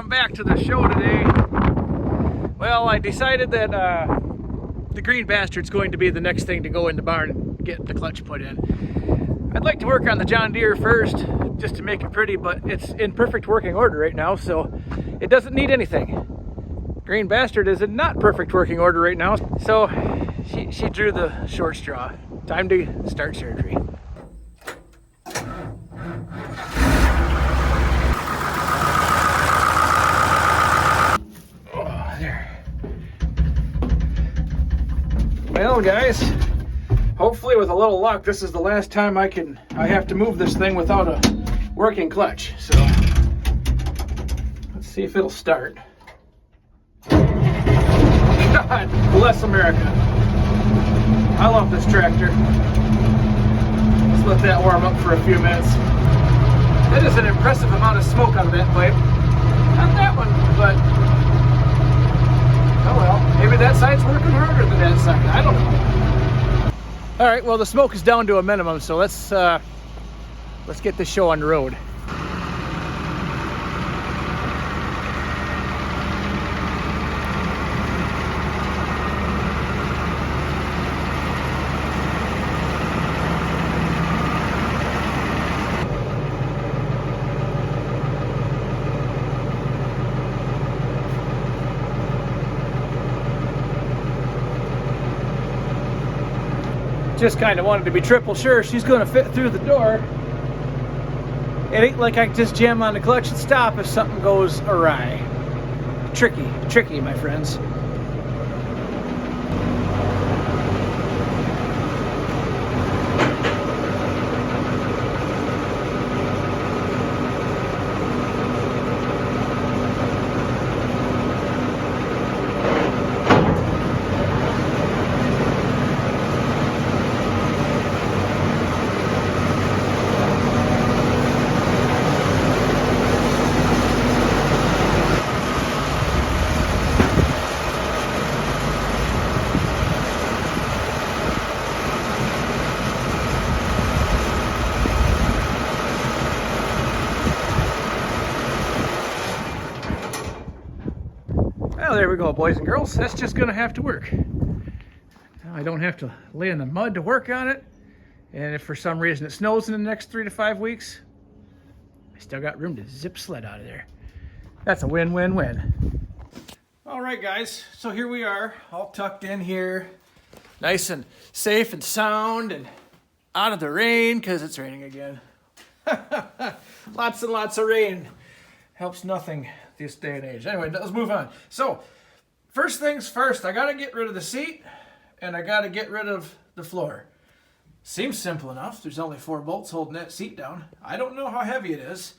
welcome back to the show today. Well, I decided that the Green Bastard's going to be the next thing to go in the barn and get the clutch put in. I'd like to work on the John Deere first, just to make it pretty, but it's in perfect working order right now, so it doesn't need anything. Green Bastard is in not perfect working order right now, so she drew the short straw. Time to start surgery. Well, guys, hopefully with a little luck, this is the last time I have to move this thing without a working clutch. So let's see if it'll start. God bless America. I love this tractor. Let's let that warm up for a few minutes. That is an impressive amount of smoke out of that pipe. Not that one, but oh well, maybe that side's working harder than that side. I don't know. All right, well, the smoke is down to a minimum, so let's get this show on the road. Just kind of wanted to be triple sure she's going to fit through the door. It ain't like I can just jam on the clutch and stop if something goes awry. Tricky, my friends. Well, there we go, boys and girls. That's just gonna have to work. Now I don't have to lay in the mud to work on it. And if for some reason it snows in the next 3 to 5 weeks, I still got room to zip sled out of there. That's a win-win-win. All right, guys, so here we are, all tucked in here. Nice and safe and sound and out of the rain, because it's raining again. Lots and lots of rain. Helps nothing this day and age. Anyway, let's move on. So, first things first, I gotta get rid of the seat and I gotta get rid of the floor. Seems simple enough. There's only 4 bolts holding that seat down. I don't know how heavy it is.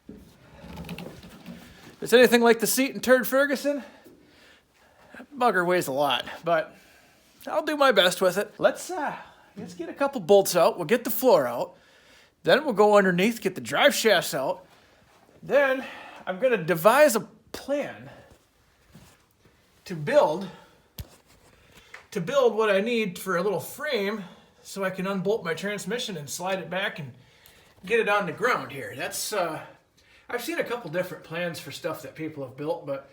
If it's anything like the seat in Turd Ferguson, that bugger weighs a lot, but I'll do my best with it. Let's get a couple bolts out. We'll get the floor out. Then we'll go underneath, get the drive shafts out. Then I'm going to devise a plan to build what I need for a little frame so I can unbolt my transmission and slide it back and get it on the ground here. That's I've seen a couple different plans for stuff that people have built, but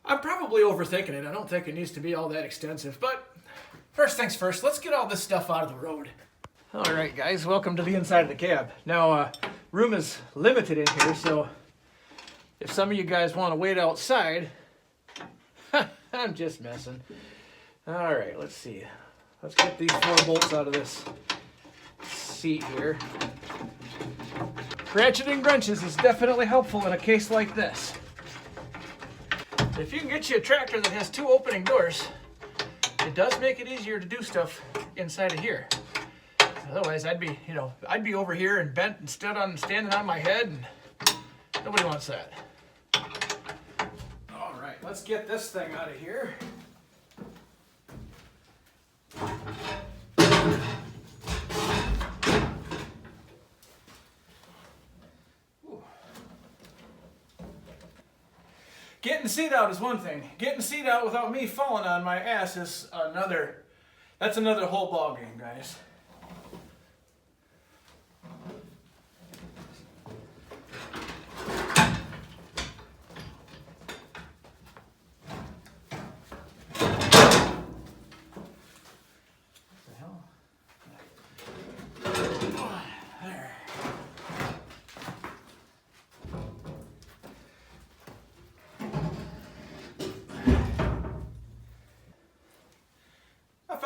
I'm probably overthinking it. I don't think it needs to be all that extensive, but first things first, let's get all this stuff out of the road. All right, guys, welcome to the inside of the cab. Now, room is limited in here, so if some of you guys want to wait outside, I'm just messing. All right, let's see. Let's get these 4 bolts out of this seat here. Ratcheting wrenches is definitely helpful in a case like this. If you can get you a tractor that has 2 opening doors, it does make it easier to do stuff inside of here. Otherwise, I'd be over here and bent and standing on my head, and nobody wants that. All right, let's get this thing out of here. Getting the seat out is one thing. Getting the seat out without me falling on my ass is another. That's another whole ball game, guys.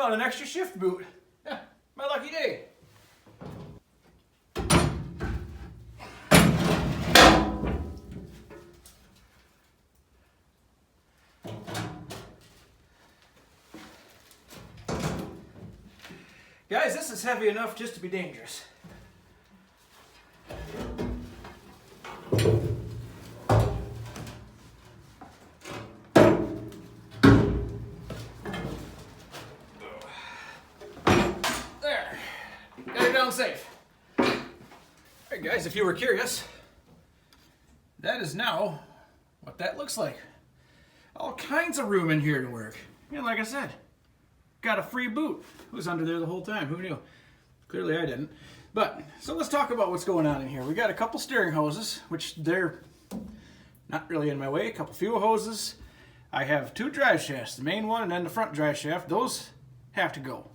found an extra shift boot. Yeah, my lucky day. Guys, this is heavy enough just to be dangerous. There, got it down safe. All right, guys, if you were curious, that is now what that looks like. All kinds of room in here to work. And like I said, got a free boot. It was under there the whole time. Who knew? Clearly I didn't. But, so let's talk about what's going on in here. We got a couple steering hoses, which they're not really in my way. A couple fuel hoses. I have 2 drive shafts, the main one and then the front drive shaft. Those have to go.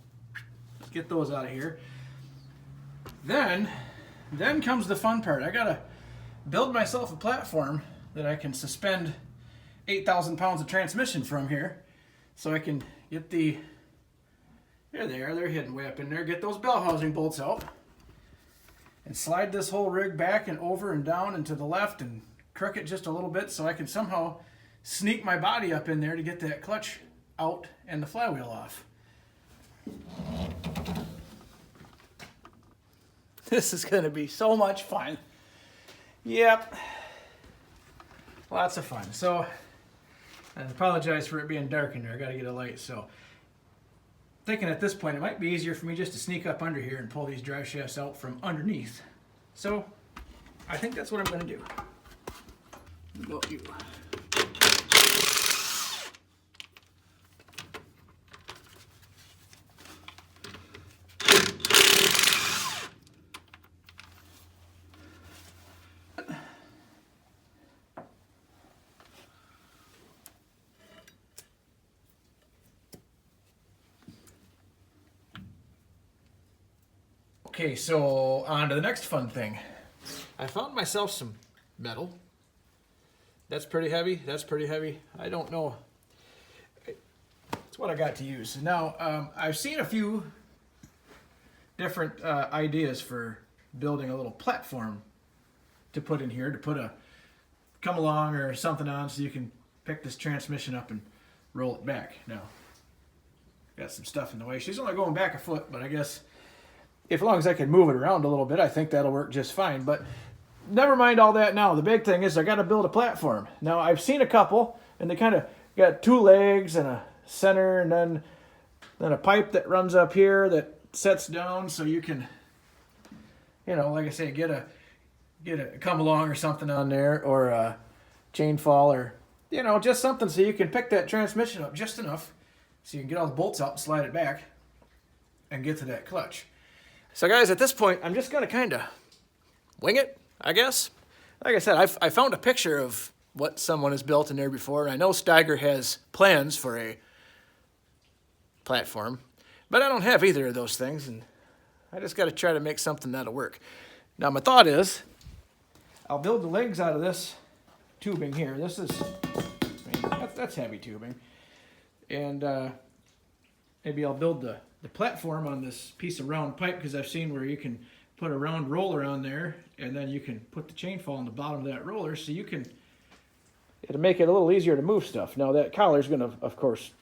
Let's get those out of here. Then comes the fun part. I gotta build myself a platform that I can suspend 8,000 pounds of transmission from here, so I can get the, there they are, they're hidden way up in there, get those bell housing bolts out, and slide this whole rig back and over and down and to the left and crook it just a little bit so I can somehow sneak my body up in there to get that clutch out and the flywheel off. This is going to be so much fun. Yep. Lots of fun. So, I apologize for it being dark in there. I got to get a light. So, thinking at this point it might be easier for me just to sneak up under here and pull these drive shafts out from underneath. So, I think that's what I'm going to do. What about you? Okay, so on to the next fun thing. I found myself some metal. That's pretty heavy. That's pretty heavy. I don't know. It's what I got to use. Now, I've seen a few different ideas for building a little platform to put in here, to put a come along or something on so you can pick this transmission up and roll it back. Now, got some stuff in the way. She's only going back a foot, but I guess if as long as I can move it around a little bit, I think that'll work just fine. But never mind all that now. The big thing is I got to build a platform. Now, I've seen a couple, and they kind of got 2 legs and a center, and then a pipe that runs up here that sets down so you can, you know, like I say, get a come along or something on there, or a chain fall, or, you know, just something so you can pick that transmission up just enough so you can get all the bolts out and slide it back and get to that clutch. So guys, at this point, I'm just going to kind of wing it, I guess. Like I said, I found a picture of what someone has built in there before, and I know Steiger has plans for a platform, but I don't have either of those things, and I just got to try to make something that'll work. Now, my thought is, I'll build the legs out of this tubing here. This is, I mean, that's heavy tubing. And maybe I'll build the platform on this piece of round pipe, because I've seen where you can put a round roller on there, and then you can put the chain fall on the bottom of that roller, so you can, it'll make it a little easier to move stuff. Now that collar's going to, of course,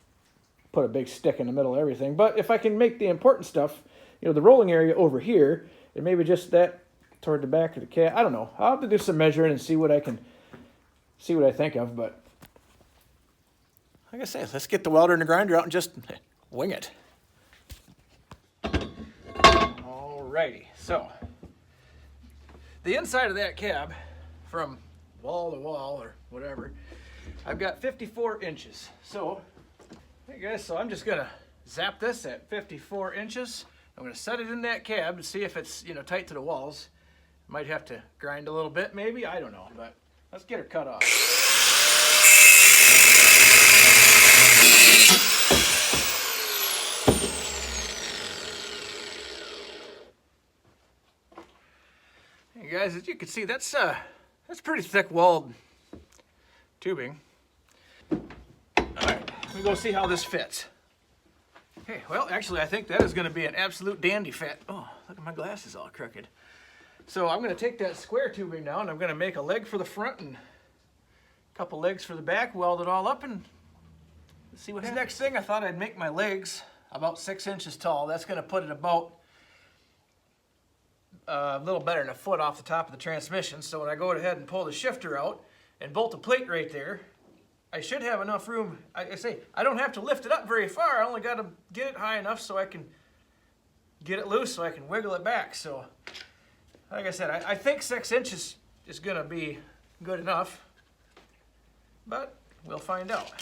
put a big stick in the middle of everything, but if I can make the important stuff, you know, the rolling area over here, and maybe just that toward the back of the cab, I don't know. I'll have to do some measuring and see what I think of, but like I say, let's get the welder and the grinder out and just wing it. Alrighty, so the inside of that cab, from wall to wall or whatever, I've got 54 inches. So, hey guys, so I'm just gonna zap this at 54 inches. I'm gonna set it in that cab to see if it's, you know, tight to the walls. Might have to grind a little bit, maybe, I don't know, but let's get her cut off. Hey guys, as you can see, that's pretty thick walled tubing. All right, we go see how this fits. Okay, well, actually, I think that is going to be an absolute dandy fit. Oh, look at my glasses all crooked. So I'm going to take that square tubing now, and I'm going to make a leg for the front and a couple legs for the back, weld it all up, and see what happens. Next thing, I thought I'd make my legs about 6 inches tall. That's going to put it about a little better than a foot off the top of the transmission. So when I go ahead and pull the shifter out and bolt a plate right there, I should have enough room. I say, I don't have to lift it up very far. I only got to get it high enough so I can get it loose so I can wiggle it back. So, like I said, I think 6 inches is going to be good enough, but we'll find out.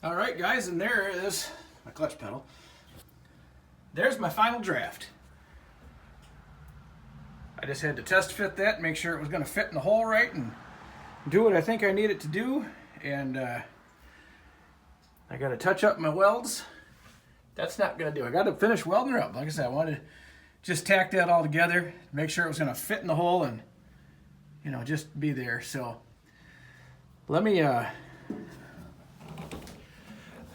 All right, guys, and there is my clutch pedal. There's my final draft. I just had to test fit that, make sure it was going to fit in the hole right, and do what I think I need it to do. And I got to touch up my welds. That's not going to do. I got to finish welding her up. Like I said, I wanted to just tack that all together, make sure it was going to fit in the hole, and just be there. So let me. I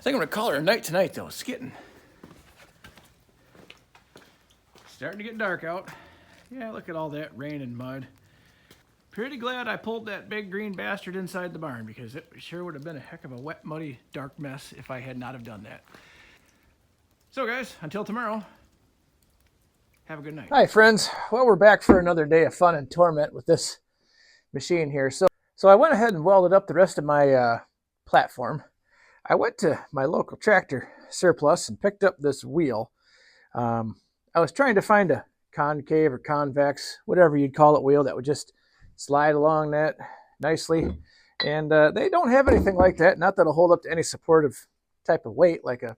think I'm going to call her a night tonight, though. It's starting to get dark out. Yeah, look at all that rain and mud. Pretty glad I pulled that big green bastard inside the barn, because it sure would have been a heck of a wet, muddy, dark mess if I had not have done that. So, guys, until tomorrow, have a good night. Hi, friends. Well, we're back for another day of fun and torment with this machine here. So I went ahead and welded up the rest of my platform. I went to my local tractor surplus and picked up this wheel. I was trying to find a concave or convex, whatever you'd call it, wheel that would just slide along that nicely. And they don't have anything like that. Not that'll hold up to any supportive type of weight like a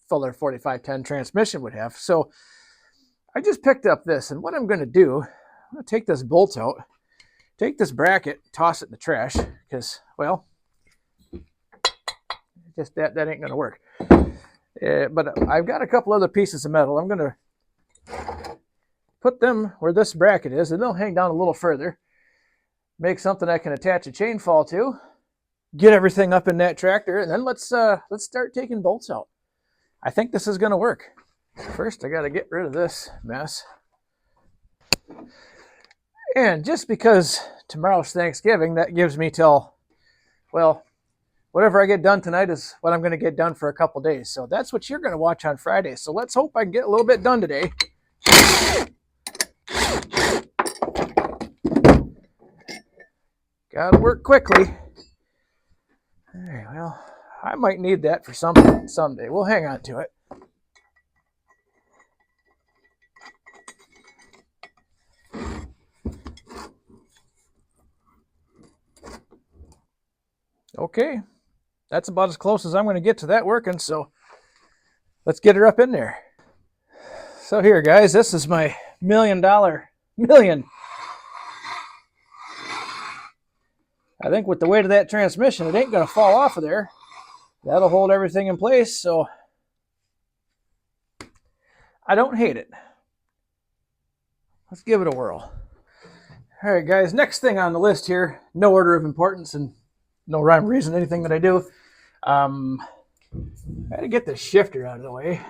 Fuller 4510 transmission would have. So I just picked up this, and what I'm going to do, I'm going to take this bolt out, take this bracket, toss it in the trash, because, well, just that ain't going to work. But I've got a couple other pieces of metal. I'm going to put them where this bracket is, and they'll hang down a little further. Make something I can attach a chain fall to. Get everything up in that tractor, and then let's start taking bolts out. I think this is going to work. First, I got to get rid of this mess. And just because tomorrow's Thanksgiving, that gives me till, well, whatever I get done tonight is what I'm going to get done for a couple days. So that's what you're going to watch on Friday. So let's hope I can get a little bit done today. Got to work quickly. All right, well, I might need that for something someday. We'll hang on to it. Okay, that's about as close as I'm going to get to that working, so let's get her up in there. So here, guys, this is my million. I think with the weight of that transmission, it ain't going to fall off of there. That'll hold everything in place, so I don't hate it. Let's give it a whirl. All right, guys, next thing on the list here, no order of importance and no rhyme or reason, anything that I do. I got to get the shifter out of the way.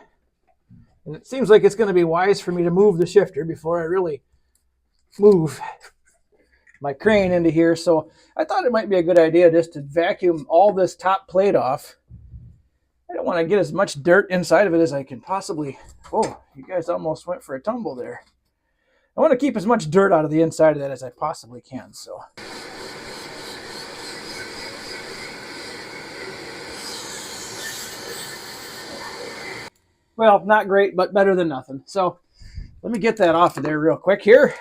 And it seems like it's going to be wise for me to move the shifter before I really move my crane into here. So I thought it might be a good idea just to vacuum all this top plate off. I don't want to get as much dirt inside of it as I can possibly. Oh, you guys almost went for a tumble there. I want to keep as much dirt out of the inside of that as I possibly can. So. Well, not great, but better than nothing. So let me get that off of there real quick here.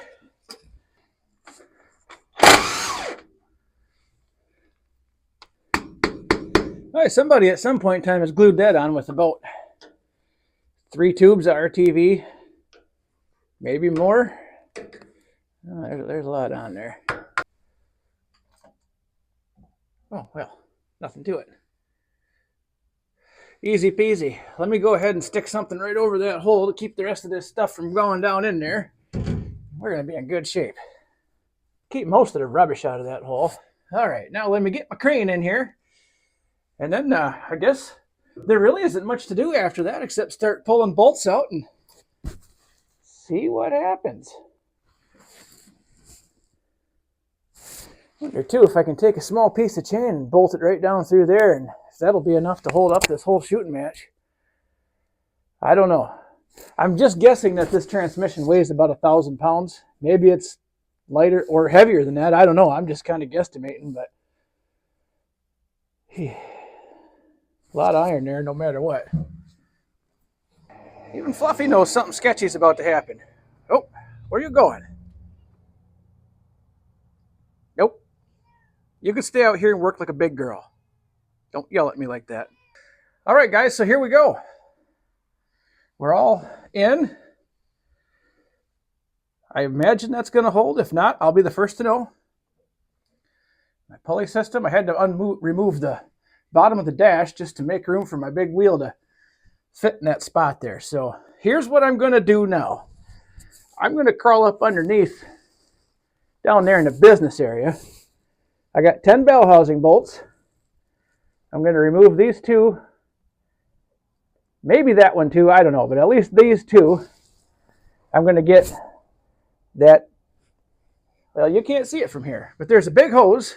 All right, somebody at some point in time has glued that on with about 3 tubes of RTV, maybe more. Oh, there's a lot on there. Oh, well, nothing to it. Easy peasy. Let me go ahead and stick something right over that hole to keep the rest of this stuff from going down in there. We're going to be in good shape. Keep most of the rubbish out of that hole. All right, now let me get my crane in here. And then I guess there really isn't much to do after that except start pulling bolts out and see what happens. Wonder too if I can take a small piece of chain and bolt it right down through there, and if that'll be enough to hold up this whole shooting match. I don't know. I'm just guessing that this transmission weighs about 1,000 pounds. Maybe it's lighter or heavier than that. I don't know. I'm just kind of guesstimating, but a lot of iron there no matter what. Even Fluffy knows something sketchy is about to happen. Oh, where are you going? Nope. You can stay out here and work like a big girl. Don't yell at me like that. All right, guys, so here we go. We're all in. I imagine that's going to hold. If not, I'll be the first to know. My pulley system, I had to remove the bottom of the dash just to make room for my big wheel to fit in that spot there. So here's what I'm going to do now. I'm going to crawl up underneath down there in the business area. I got 10 bell housing bolts. I'm going to remove these two. Maybe that one too, I don't know, but at least these two. I'm going to get that, well, you can't see it from here, but there's a big hose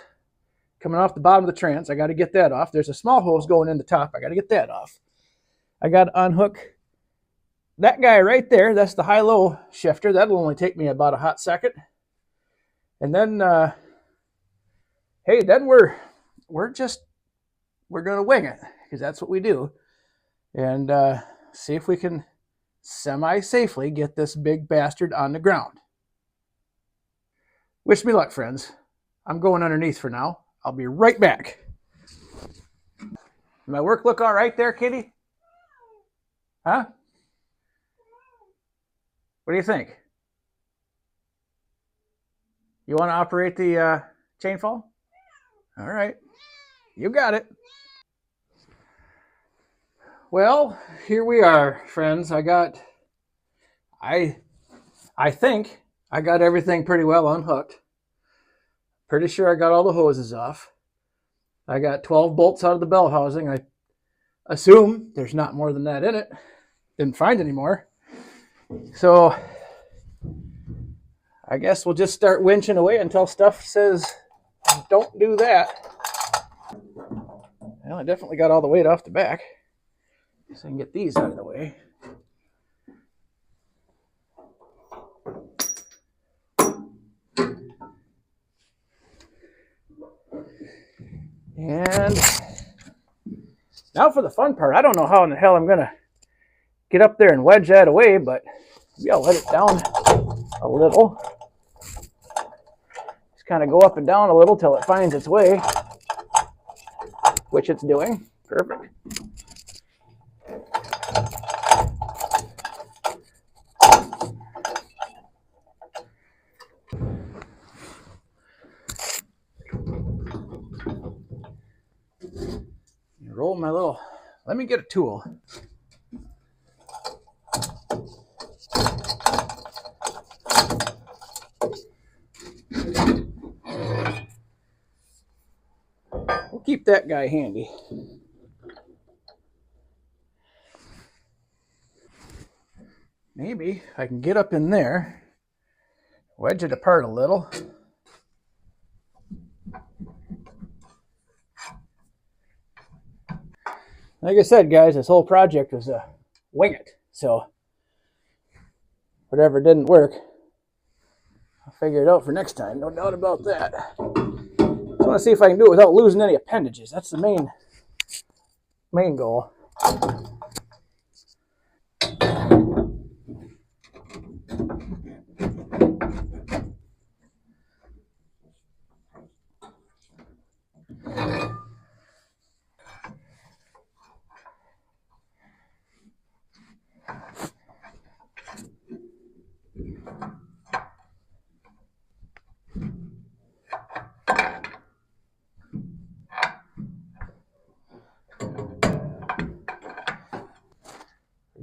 coming off the bottom of the trans. I got to get that off. There's a small hose going in the top. I got to get that off. I got to unhook that guy right there. That's the high-low shifter. That'll only take me about a hot second. And then, hey, then we're going to wing it, because that's what we do. And see if we can semi-safely get this big bastard on the ground. Wish me luck, friends. I'm going underneath for now. I'll be right back. My work look all right there, kitty? Huh? What do you think? You want to operate the chainfall? All right. You got it. Well, here we are, friends. I think I got everything pretty well unhooked. Pretty sure I got all the hoses off. I got 12 bolts out of the bell housing. I assume there's not more than that in it. Didn't find any more. So I guess we'll just start winching away until stuff says don't do that. Well, I definitely got all the weight off the back. So I can get these out of the way. And now for the fun part. I don't know how in the hell I'm going to get up there and wedge that away, but maybe I'll let it down a little. Just kind of go up and down a little till it finds its way, which it's doing. Perfect. Roll my little, let me get a tool. We'll keep that guy handy. Maybe I can get up in there, wedge it apart a little. Like I said, guys, this whole project was a wing it. So whatever didn't work, I'll figure it out for next time. No doubt about that. Just want to see if I can do it without losing any appendages. That's the main goal.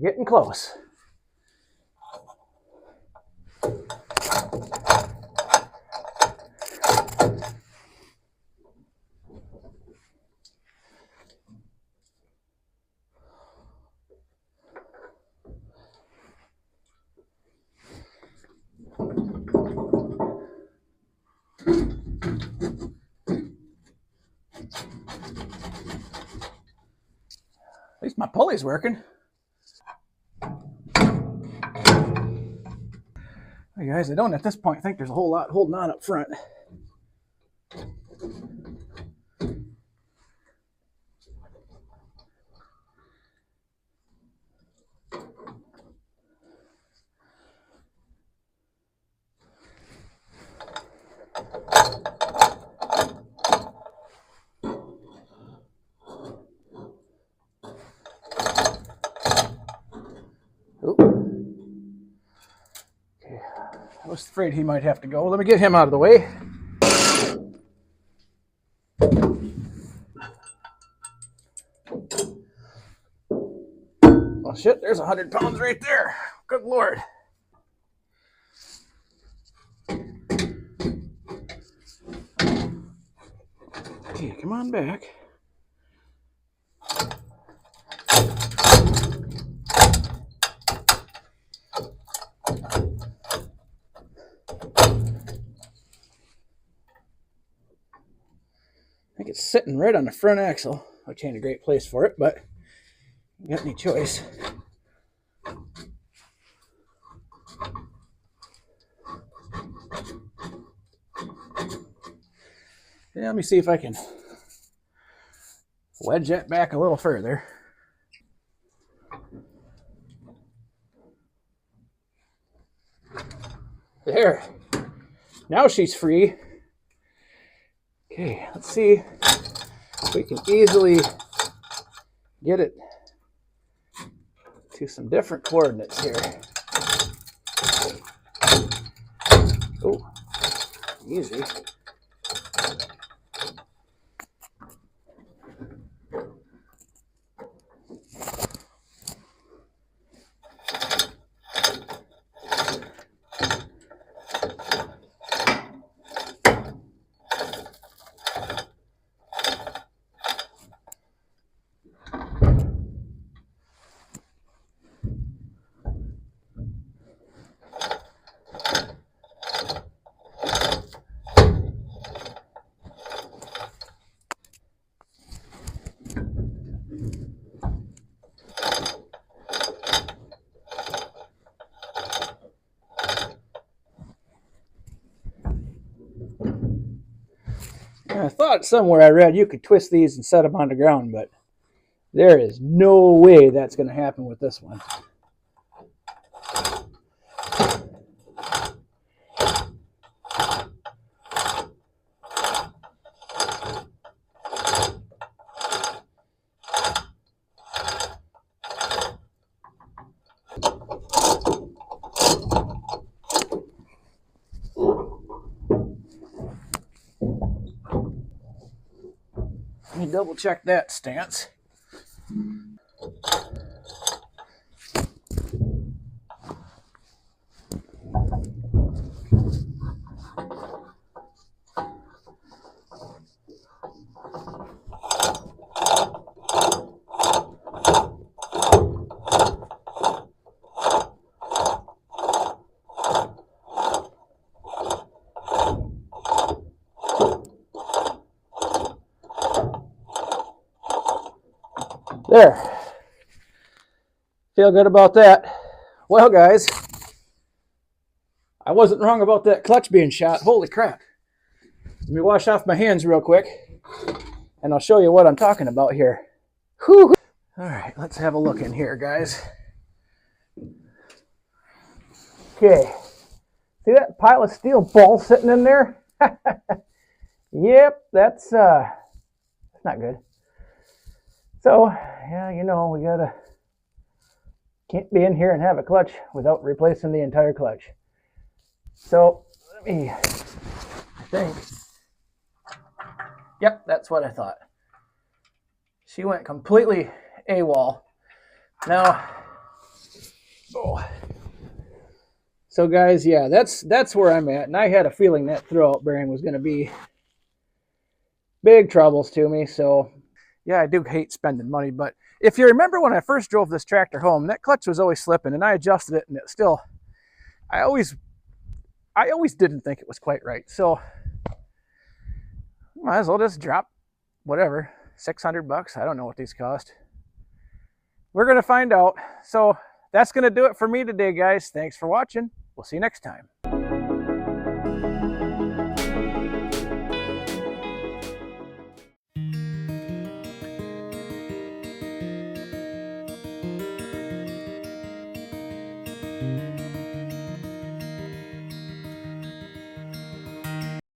Getting close. At least my pulley's working. Hey guys, I don't at this point think there's a whole lot holding on up front. I was afraid he might have to go. Let me get him out of the way. Oh shit, there's 100 pounds right there. Good Lord. Okay, come on back. I think it's sitting right on the front axle, which ain't a great place for it, but you got any choice. Yeah, let me see if I can wedge that back a little further. There. Now she's free. Okay, let's see if we can easily get it to some different coordinates here. Oh, easy. I thought somewhere I read you could twist these and set them on the ground, but there is no way that's going to happen with this one. Let me double check that stance. There. Feel good about that. Well, guys, I wasn't wrong about that clutch being shot. Holy crap. Let me wash off my hands real quick, and I'll show you what I'm talking about here. Whew. All right, let's have a look in here, guys. Okay. See that pile of steel balls sitting in there? Yep, that's not good. So, yeah, you know, we can't be in here and have a clutch without replacing the entire clutch. So, I think, yep, that's what I thought. She went completely AWOL. Now, Oh. So guys, yeah, that's where I'm at, and I had a feeling that throwout bearing was going to be big troubles to me. So yeah, I do hate spending money, but if you remember when I first drove this tractor home, that clutch was always slipping, and I adjusted it, and it still, I always didn't think it was quite right. So might as well just drop whatever, $600. I don't know what these cost. We're gonna find out. So that's gonna do it for me today, guys. Thanks for watching. We'll see you next time.